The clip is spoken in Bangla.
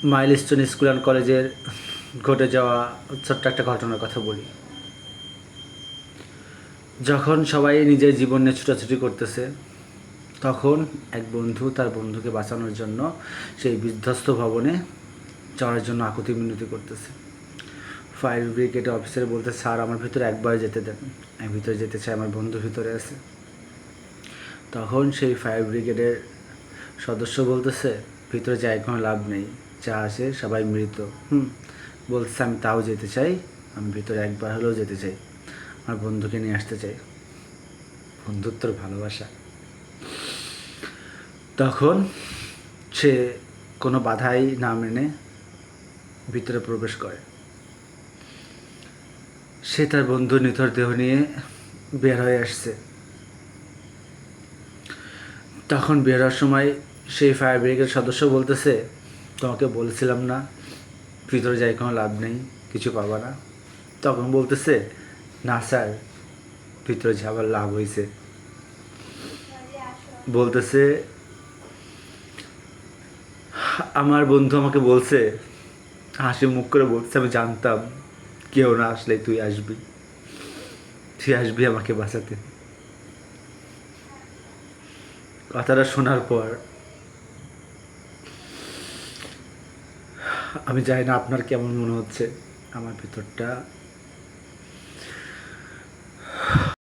মাইলস্টোন স্কুল অ্যান্ড কলেজের ঘটে যাওয়া ছোট্ট একটা ঘটনার কথা বলি। যখন সবাই নিজের জীবন নিয়ে ছুটাছুটি করতেছে, তখন এক বন্ধু তার বন্ধুকে বাঁচানোর জন্য সেই বিধ্বস্ত ভবনে যাওয়ার জন্য আকুতি মিনতি করতেছে। ফায়ার ব্রিগেড অফিসার বলতে, স্যার আমার ভিতরে একবার যেতে দেন, আমি ভিতরে যেতে চাই, আমার বন্ধু ভিতরে আছে। তখন সেই ফায়ার ব্রিগেডের সদস্য বলতেছে, ভিতরে যাই কোনো লাভ নেই, যা আছে সবাই মৃত। বলতেছে, আমি তাও যেতে চাই, আমি ভিতরে একবার হলেও যেতে চাই, আমার বন্ধুকে নিয়ে আসতে চাই। বন্ধুত্বর ভালোবাসা। তখন সে কোনো বাধাই না মেনে ভিতরে প্রবেশ করে। সে তার বন্ধুর নিথর দেহ নিয়ে বের হয়ে আসছে। তখন বের হওয়ার সময় সেই ফায়ার ব্রিগেড সদস্য বলতেছে, তোমাকে বলেছিলাম না ভিতরে যাই কোনো লাভ নেই, কিছু পাবা না। তখন বলতেছে, না স্যার, ভিতরে যাবার লাভ হয়েছে। বলতেছে, আমার বন্ধু আমাকে বলছে, হাসি মুখ করে বলছে, আমি জানতাম কেউ না আসলে তুই আসবি, তুই আসবি আমাকে বাঁচাতে। কথাটা শোনার পর আমি জানি না আপনার কেমন মনে হচ্ছে, আমার ভিতরটা